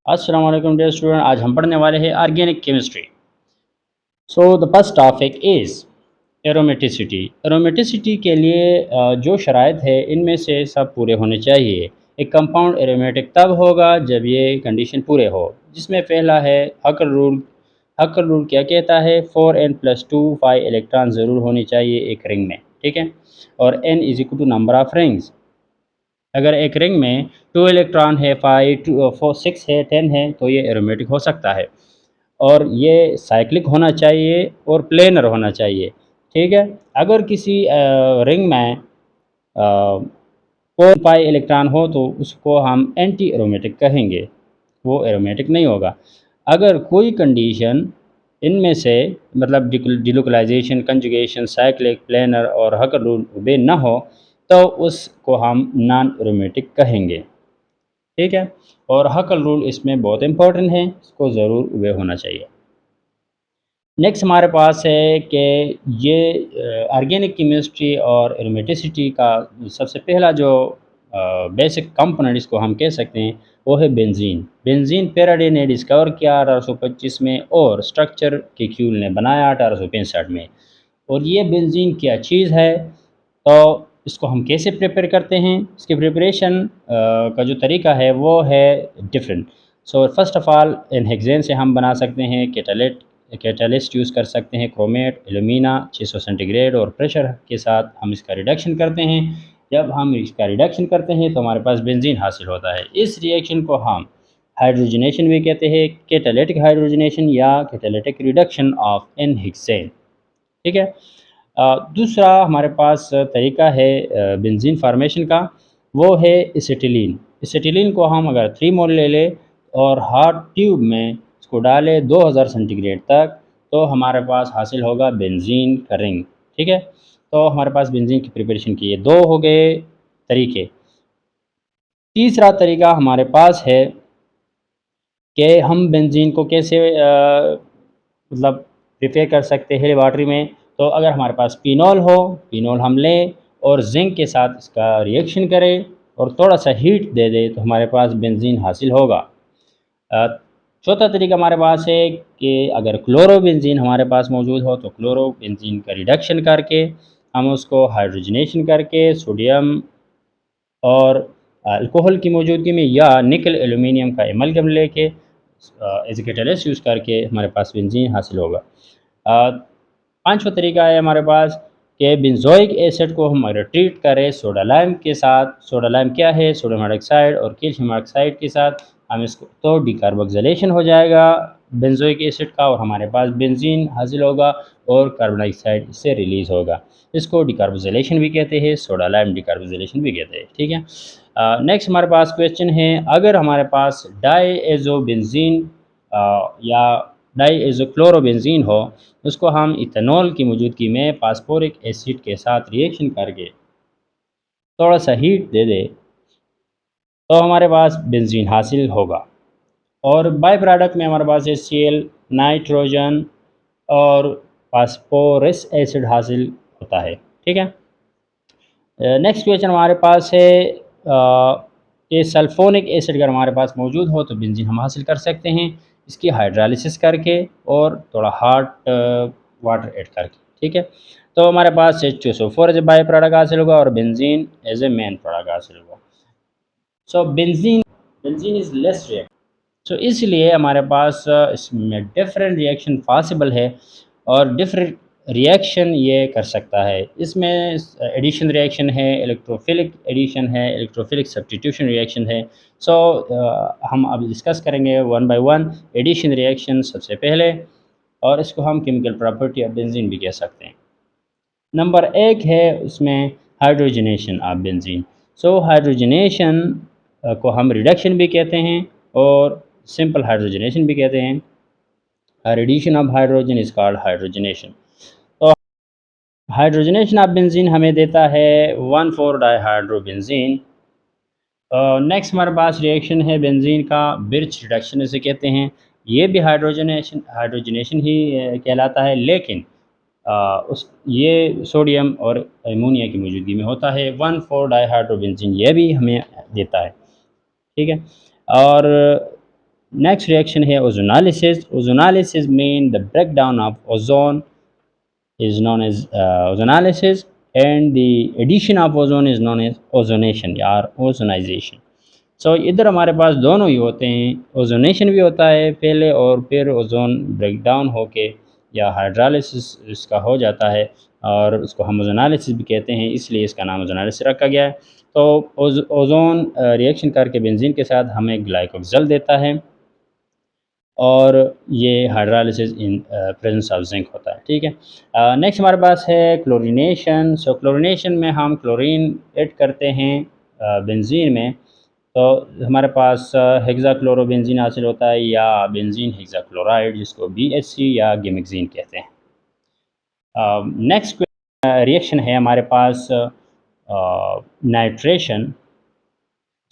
अस्सलाम वालेकुम dear student. आज हम पढ़ने वाले हैं organic chemistry. So the first topic is aromaticity. Aromaticity के लिए जो शराइत है इनमें से सब पूरे होने चाहिए। एक कंपाउंड एरोमेटिक तब होगा जब ये कंडीशन पूरे हो, जिसमें पहला है हकर रूल। हकर रूल क्या कहता है? 4n+2 5 इलेक्ट्रॉन ज़रूर होनी चाहिए एक रिंग में, ठीक है। और n is equal to number of rings. अगर एक रिंग में 2 इलेक्ट्रॉन है, 5 2 4 6 है, 10 है, तो ये एरोमेटिक हो सकता है। और ये साइक्लिक होना चाहिए और प्लेनर होना चाहिए, ठीक है। अगर किसी रिंग में 4 5 इलेक्ट्रॉन हो तो उसको हम एंटी एरोमेटिक कहेंगे, वो एरोमेटिक नहीं होगा। अगर कोई कंडीशन इनमें से मतलब डिलोकलाइजेशन, कंजुगेशन, साइक्लिक, प्लेनर और हकर रूल ओबे ना हो तो उसको हम नॉन एरोमेटिक कहेंगे, ठीक है। और हकर रूल इसमें बहुत इंपॉर्टेंट है, इसको ज़रूर ओबे होना चाहिए। नेक्स्ट हमारे पास है कि ये ऑर्गेनिक केमिस्ट्री और एरोमेटिसिटी का सबसे पहला जो बेसिक कंपोनेंट इसको हम कह सकते हैं वो है बेंजीन। बेंजीन फेराडे ने डिस्कवर किया 1825 में और स्ट्रक्चर क्यूल ने बनाया 1865 में। और ये बेंजीन क्या चीज़ है, तो इसको हम कैसे प्रिपेयर करते हैं? इसके प्रिपरेशन का जो तरीका है वो है different. So first of all in hexane से हम बना सकते हैं कैटालिस्ट यूज़ कर सकते हैं, क्रोमेट, एल्यूमिना 600 सेंटीग्रेड और प्रेशर के साथ हम इसका रिडक्शन करते हैं। जब हम इसका रिडक्शन करते हैं तो हमारे पास बेंजीन हासिल होता है। इस रिएक्शन को हम हाइड्रोजनेशन भी कहते हैं, कैटालिटिक हाइड्रोजनेशन या catalytic reduction of n hexane, ठीक है। दूसरा हमारे पास तरीका है बेंजीन फार्मेशन का, वो है एसिटिलीन। एसिटिलीन को हम अगर 3 मोल ले लें और हॉट ट्यूब में इसको डालें 2000 सेंटीग्रेड तक, तो हमारे पास हासिल होगा बेंजीन का रिंग, ठीक है। तो हमारे पास बेंजीन की प्रिपरेशन के ये दो हो गए तरीके। तीसरा तरीका हमारे पास है कि हम बेंजीन को कैसे मतलब प्रिपेयर कर सकते हैं लेबॉर्ट्री में। तो अगर हमारे पास फिनॉल हो, फिनॉल हम लें और जिंक के साथ इसका रिएक्शन करें और थोड़ा सा हीट दे दें तो हमारे पास बेंजीन हासिल होगा। अ, चौथा तरीका हमारे पास है कि अगर क्लोरोबेंजीन हमारे पास मौजूद हो तो क्लोरोबेंजीन का रिडक्शन करके हम उसको हाइड्रोजनेशन करके सोडियम और अल्कोहल की मौजूदगी में या निकल एल्यूमिनियम का एमलगम लेके एज ए कैटलिस्ट यूज़ करके हमारे पास बेंजीन हासिल होगा। पांचवा तरीका है हमारे पास कि बेंजोइक एसिड को हम अगर ट्रीट करें सोडा लाइम के साथ। सोडा लाइम क्या है? सोडियम हाइड्रोक्साइड और कैल्शियम हाइड्रोक्साइड के साथ हम इसको तो डिकार्बोक्सिलेशन हो जाएगा बेंजोइक एसिड का और हमारे पास बेंजीन हासिल होगा और कार्बन डाइऑक्साइड इससे रिलीज़ होगा। इसको डिकार्बोक्सिलेशन भी कहते हैं, सोडा लाइम डिकार्बोक्सिलेशन भी कहते हैं, ठीक है। नेक्स्ट हमारे पास क्वेश्चन है, अगर हमारे पास डाईएज़ोबेंजीन या डाईएज़ोक्लोरोबेंजीन हो, उसको हम इथेनॉल की मौजूदगी में फास्फोरिक एसिड के साथ रिएक्शन करके थोड़ा सा हीट दे दे तो हमारे पास बेंजीन हासिल होगा। और बाय प्रोडक्ट में हमारे पास HCl, नाइट्रोजन और फास्फोरस एसिड हासिल होता है, ठीक है। नेक्स्ट क्वेश्चन हमारे पास है कि सल्फोनिक एसिड अगर हमारे पास मौजूद हो तो बेंजीन हम हासिल कर सकते हैं इसकी हाइड्रोलिसिस करके और थोड़ा हॉट वाटर ऐड करके, ठीक है। तो हमारे पास H2SO4 as a by product हासिल होगा और benzene as a main product हासिल होगा। So benzene benzene is less react, so इसलिए हमारे पास इसमें डिफरेंट रिएक्शन पॉसिबल है और डिफरेंट रिएक्शन ये कर सकता है। इसमें एडिशन रिएक्शन है, इलेक्ट्रोफिलिक एडिशन है, इलेक्ट्रोफिलिक सब्स्टिट्यूशन रिएक्शन है। सो हम अब डिस्कस करेंगे one by one. Addition reaction सबसे पहले, और इसको हम केमिकल प्रॉपर्टी ऑफ बेंजीन भी कह सकते हैं। नंबर एक है उसमें hydrogenation of benzene. So hydrogenation को हम रिडक्शन भी कहते हैं और सिंपल हाइड्रोजनेशन भी कहते हैं। Addition of hydrogen is called hydrogenation. तो हाइड्रोजनेशन ऑफ बेंजीन हमें देता है 1,4-डाईहाइड्रोबेंजीन। नेक्स्ट हमारे पास रिएक्शन है बेंजीन का बिर्च रिडक्शन इसे कहते हैं। ये भी हाइड्रोजनेशन ही कहलाता है, लेकिन उस ये सोडियम और अमोनिया की मौजूदगी में होता है। 1,4-डाईहाइड्रोबेंजीन ये भी हमें देता है, ठीक है। और नेक्स्ट रिएक्शन है ozonolysis. Ozonolysis mean the breakdown of ozone is known as ozonalysis, and the addition of ozone is known as ozonation या ozonization. सो इधर हमारे पास दोनों ही होते हैं, ओजोनेशन भी होता है पहले और फिर ओजोन ब्रेकडाउन होके या हाइड्रोलिसिस इसका हो जाता है और उसको हम ओजोनालिसिस भी कहते हैं, इसलिए इसका नाम ओजोनालिसिस रखा गया है. तो ओजोन रिएक्शन करके बेंजीन के साथ हमें ग्लाइकोक्सिल देता है और ये hydrolysis in presence of zinc होता है. ठीक है. नेक्स्ट हमारे पास है क्लोरीनेशन. सो क्लोरीनेशन में हम क्लोरीन ऐड करते हैं बेंजीन में, तो हमारे पास हेक्साक्लोरोबेंजीन हासिल होता है या बेंजीन हेक्साक्लोराइड जिसको BHC या गिमिक्जीन कहते हैं. नेक्स्ट रिएक्शन है हमारे पास नाइट्रेशन.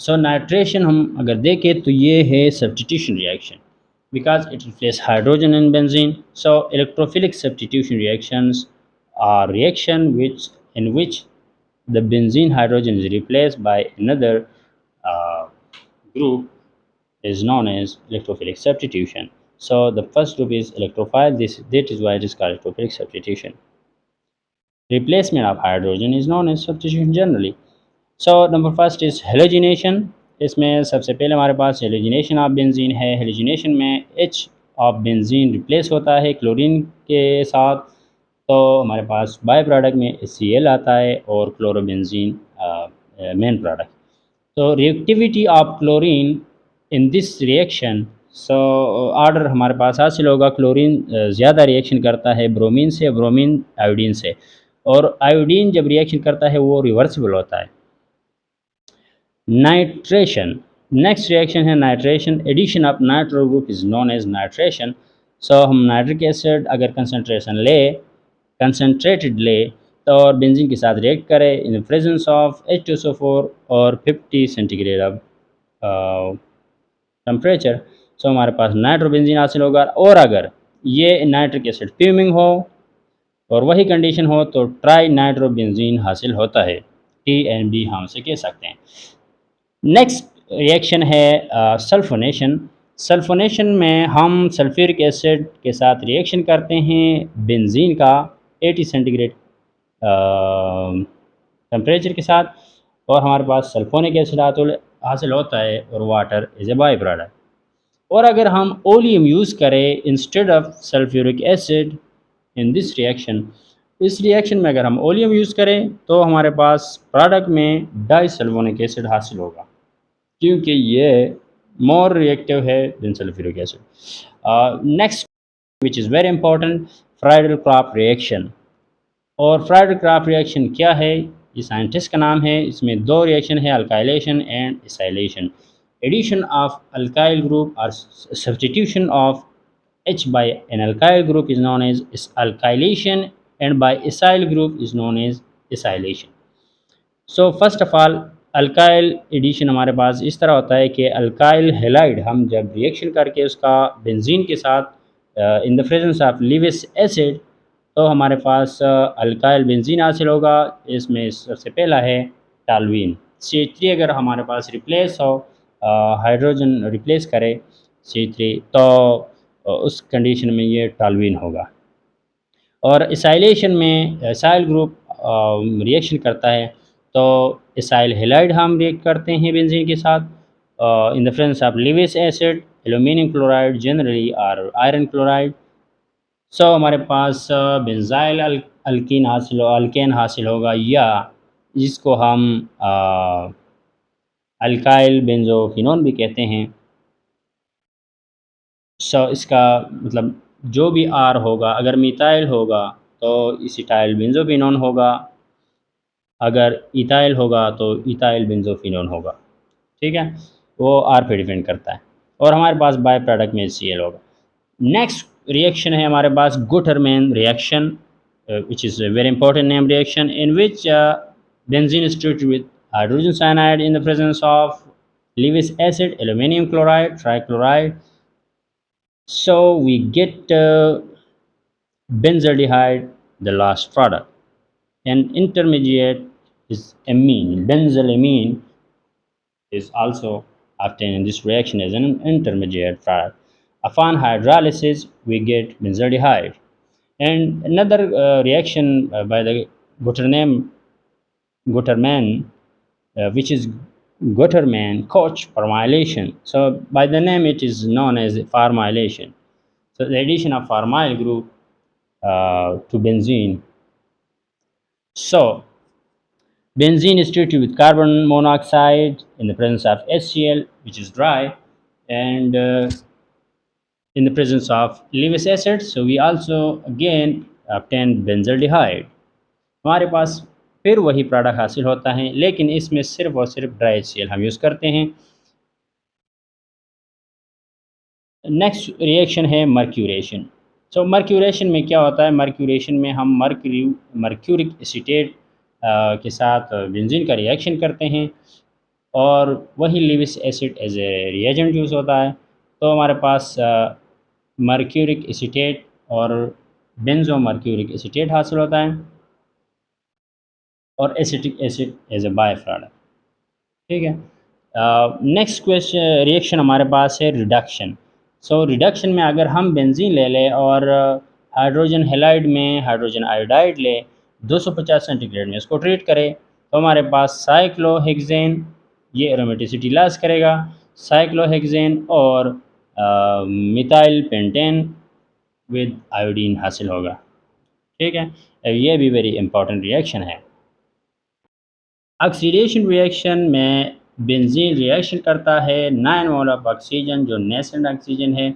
सो नाइट्रेशन हम अगर देखें तो ये है substitution reaction because it replaces hydrogen in benzene. So electrophilic substitution reactions are reaction in which the benzene hydrogen is replaced by another uh, group is known as electrophilic substitution. So the first group is electrophile. That is why it is called electrophilic substitution. Replacement of hydrogen is known as substitution generally. So number first is halogenation. इसमें सबसे पहले हमारे पास halogenation of benzene है. Halogenation में H of benzene replace होता है chlorine के साथ, तो हमारे पास बाय प्रोडक्ट में HCl आता है और क्लोरोबेंजीन मेन प्रोडक्ट. तो reactivity of chlorine in this reaction, so order हमारे पास हासिल होगा. क्लोरीन ज़्यादा रिएक्शन करता है ब्रोमीन से, ब्रोमीन आयोडीन से, और आयोडीन जब रिएक्शन करता है वो रिवर्सिबल होता है. नाइट्रेशन. नेक्स्ट रिएक्शन है nitration. Addition of nitro group is known as nitration. So हम नाइट्रिक एसिड अगर कंसनट्रेटेड ले तो और बेंजीन के साथ रिएक्ट करें in the presence of H2SO4 और 50 सेंटीग्रेड ऑफ टेम्परेचर, सो हमारे पास नाइट्रोबेंजीन हासिल होगा. और अगर ये नाइट्रिक एसिड फ्यूमिंग हो और वही कंडीशन हो तो ट्राई नाइट्रोबेंजीन हासिल होता है. TNB हम उसे कह सकते हैं. नेक्स्ट रिएक्शन है सल्फोनेशन. सल्फोनेशन में हम सल्फ्यूरिक एसिड के साथ रिएक्शन करते हैं बेंजीन का 80 सेंटीग्रेड टेम्परेचर के साथ, और हमारे पास सल्फोनिक एसिड हासिल होता है और water is a by product. और अगर हम ओलियम यूज़ करें instead of sulphuric acid in this reaction, इस रिएक्शन में अगर हम ओलियम यूज़ करें तो हमारे पास प्रोडक्ट में डाइसल्फोनिक एसिड हासिल होगा क्योंकि ये मोर रिएक्टिव है than sulphuric acid. Next which is very important, Friedel Crafts reaction. और फ्राइडल क्राफ्ट रिएक्शन क्या है, ये साइंटिस्ट का नाम है. इसमें दो रिएक्शन है, alkylation and acylation. Addition of alkyl group और substitution of H by an alkyl group is known as alkylation and by acyl group is known as acylation. So first of all alkyl addition हमारे पास इस तरह होता है कि alkyl halide हम जब रिएक्शन करके उसका बेंजीन के साथ in the presence of Lewis acid, तो हमारे पास अल्काइल बेंजीन हासिल होगा. इसमें सबसे पहला है टालवीन. CH3 अगर हमारे पास रिप्लेस हो, हाइड्रोजन रिप्लेस करे CH3, तो उस कंडीशन में ये टालवीन होगा. और एसाइलेशन में एसाइल ग्रुप रिएक्शन करता है, तो एसाइल हेलाइड हम रिएक्ट करते हैं बेंजीन के साथ in the presence of Lewis acid, aluminium chloride generally और आयरन क्लोराइड. सो हमारे पास बेंजाइल अल्केन हासिल होगा या जिसको हम अल्काइल बेंजोफिनोन भी कहते हैं. सो इसका मतलब जो भी आर होगा, अगर मिथाइल होगा तो इसिटाइल बेंजोफिनोन होगा, अगर इथाइल होगा तो इथाइल बेंजोफिनोन होगा. ठीक है, वो आर पे डिपेंड करता है. और हमारे पास बाय प्रोडक्ट में HCl होगा. नेक्स्ट रिएक्शन है हमारे पास Gattermann reaction, which is a very important name reaction in which benzene is treated with hydrogen cyanide in the presence of Lewis acid, aluminum chloride, trichloride. So we get benzaldehyde, the last product, and intermediate is amine. Benzylamine is also obtaining this reaction as an intermediate product. Upon hydrolysis, we get benzaldehyde. And another reaction by the Guterman, which is Guterman-Koch formylation. So by the name, it is known as formylation. So the addition of formyl group to benzene. So benzene is treated with carbon monoxide in the presence of HCl, which is dry, and in the presence of Lewis acid. So we also again obtain benzaldehyde. हमारे पास फिर वही product हासिल होता है, लेकिन इसमें सिर्फ और सिर्फ ड्राई HCl हम यूज़ करते हैं। नेक्स्ट रिएक्शन है मर्क्यूरेशन। सो मर्क्यूरेशन में क्या होता है? मर्क्यूरेशन में हम मर्क्यूरिक एसीटेट के साथ बेंजीन का रिएक्शन करते हैं और वही Lewis acid as a reagent use होता है। तो हमारे पास मर्क्यूरिक एसीटेट और बेंजो मर्क्यूरिक एसीटेट हासिल होता है और acetic acid as a by product. ठीक है। नेक्स्ट क्वेश्चन रिएक्शन हमारे पास है रिडक्शन। सो रिडक्शन में अगर हम बेंजीन ले लें और हाइड्रोजन हेलाइड में हाइड्रोजन आयोडाइड ले 250 सेंटीग्रेड में इसको ट्रीट करें तो हमारे पास साइक्लोहेक्सेन, ये एरोमेटिसिटी लॉस करेगा, साइक्लोहेक्सेन और मिथाइल पेंटेन विद आयोडीन हासिल होगा। ठीक है, ये भी वेरी इंपॉर्टेंट रिएक्शन है। ऑक्सीडेशन रिएक्शन में बेंजीन रिएक्शन करता है 9 मोल ऑफ ऑक्सीजन जो नेसेंट ऑक्सीजन है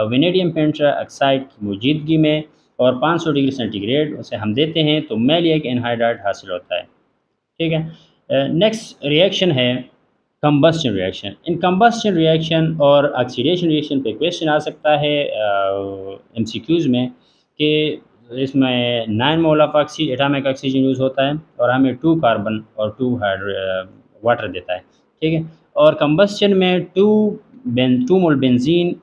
वेनेडियम पेंटाऑक्साइड की मौजूदगी में और 500 डिग्री सेंटीग्रेड उसे हम देते हैं तो मैलिक एनहाइड्राइड हासिल होता है। ठीक है। नेक्स्ट रिएक्शन है कंबस्शन रिएक्शन। इन कंबस्शन रिएक्शन और ऑक्सीडेशन रिएक्शन पे क्वेश्चन आ सकता है MCQs में कि इसमें 9 mole of atomic oxygen use होता है और हमें 2 कार्बन और 2 वाटर देता है। ठीक है। और कंबस्शन में 2 मोल बेंजीन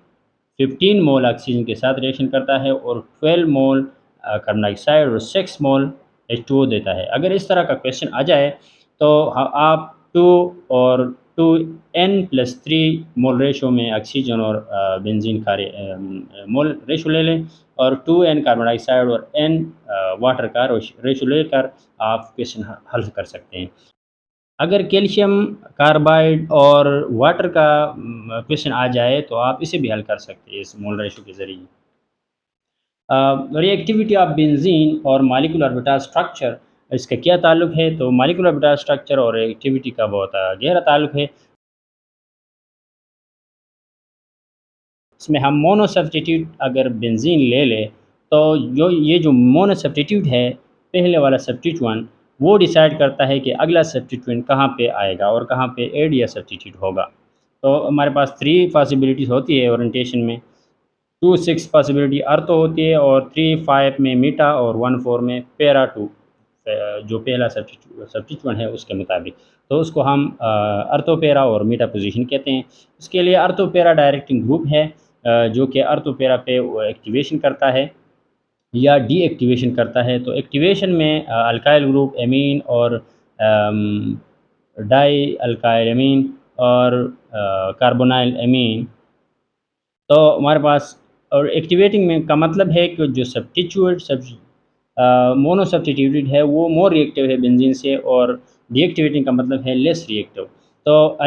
15 मोल ऑक्सीजन के साथ रिएक्शन करता है और 12 मोल कार्बन डाइऑक्साइड और 6 मोल H2O देता है। अगर इस तरह का क्वेश्चन आ जाए तो आप 2 और 2n+3 मोल रेशो में ऑक्सीजन और बेंजीन का मोल रेशो ले लें और 2n कार्बन डाइऑक्साइड और n वाटर का रेशो लेकर आप क्वेश्चन हल कर सकते हैं। अगर कैल्शियम कार्बाइड और वाटर का क्वेश्चन आ जाए तो आप इसे भी हल कर सकते हैं इस मोल रेशो के ज़रिए। रिएक्टिविटी ऑफ बेंजीन और मॉलिक्यूलर ऑर्बिटल स्ट्रक्चर, इसका क्या ताल्लुक है? तो मॉलिक्यूलर ऑर्बिटल स्ट्रक्चर और रिएक्टिविटी का बहुत गहरा ताल्लुक है। इसमें हम मोनो सब्स्टिट्यूट अगर बेंजीन ले लें तो ये जो मोनो सब्स्टिट्यूट है, पहले वाला सब्स्टिट्यूएंट वो डिसाइड करता है कि अगला सब्स्टिट्यूएंट कहाँ पे आएगा और कहाँ पे एड या सब्स्टिट्यूट होगा। तो हमारे पास 3 पॉसिबिलिटीज़ होती है ओरिएंटेशन में। 2 6 पॉसिबिलिटी अर्थो होती है और 3 5 में मीटा और 1 4 में पैरा 2 जो पहला सब्स्टिट्यूएंट है उसके मुताबिक। तो उसको हम अर्थोपेरा और मीटा पोजीशन कहते हैं। उसके लिए अर्थोपेरा डायरेक्टिंग ग्रुप है जो कि अर्थोपेरा पे एक्टिवेशन करता है या डीएक्टिवेशन करता है। तो एक्टिवेशन में अल्काइल ग्रुप एमीन और डाई अल्काइल एमीन और कार्बोनाइल एमीन। तो हमारे पास और एक्टिवेटिंग में का मतलब है कि जो मोनो सब्स्टिट्यूटेड है वो मोर रिएक्टिव है बेंजीन से और डीएक्टिवेटिंग का मतलब है लेस रिएक्टिव। तो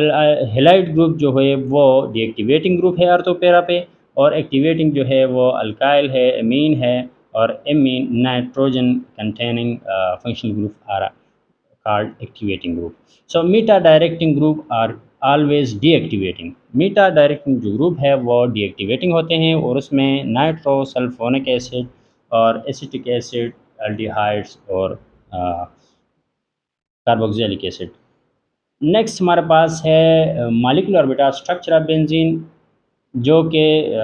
हेलाइड ग्रुप जो है वो डीएक्टिवेटिंग ग्रुप है अर्थोपेरा पे और एक्टिवेटिंग जो है वो अल्काइल है, एमीन है और amine nitrogen containing functional group are called activating group. So meta directing group are always deactivating. meta directing जो ग्रुप है वो deactivating होते हैं और उसमें नाइट्रो सल्फोनिक एसिड और एसिटिक एसिड, एल्डिहाइड्स और कार्बोक्सिलिक एसिड। नेक्स्ट हमारे पास है molecular orbital structure of benzene जो कि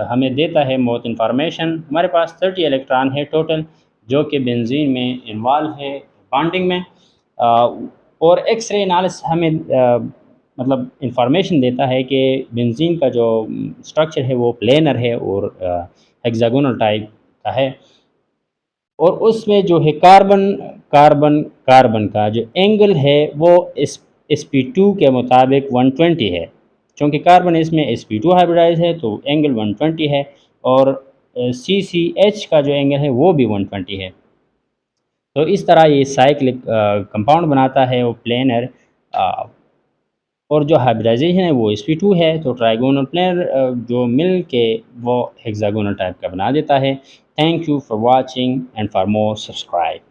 हमें देता है बहुत इंफॉर्मेशन। हमारे पास 30 इलेक्ट्रॉन है टोटल जो कि बेंजीन में इन्वॉल्व है बॉन्डिंग में और एक्सरे एनालिसिस हमें मतलब इंफॉर्मेशन देता है कि बेंजीन का जो स्ट्रक्चर है वो प्लेनर है और हेक्सागोनल टाइप का है और उसमें जो है कार्बन कार्बन कार्बन का जो एंगल है वो SP2 के मुताबिक 120 है। चूँकि कार्बन इसमें sp2 हाइब्रिडाइज है तो एंगल 120 है, और CCH का जो एंगल है वो भी 120 है। तो इस तरह ये साइक्लिक कंपाउंड बनाता है वो प्लेनर, और जो हाइब्रिडाइजेशन है वो sp2 है, तो ट्राइगोनल प्लेनर जो मिल के वो हेक्सागोनल टाइप का बना देता है। Thank you for watching and for more subscribe.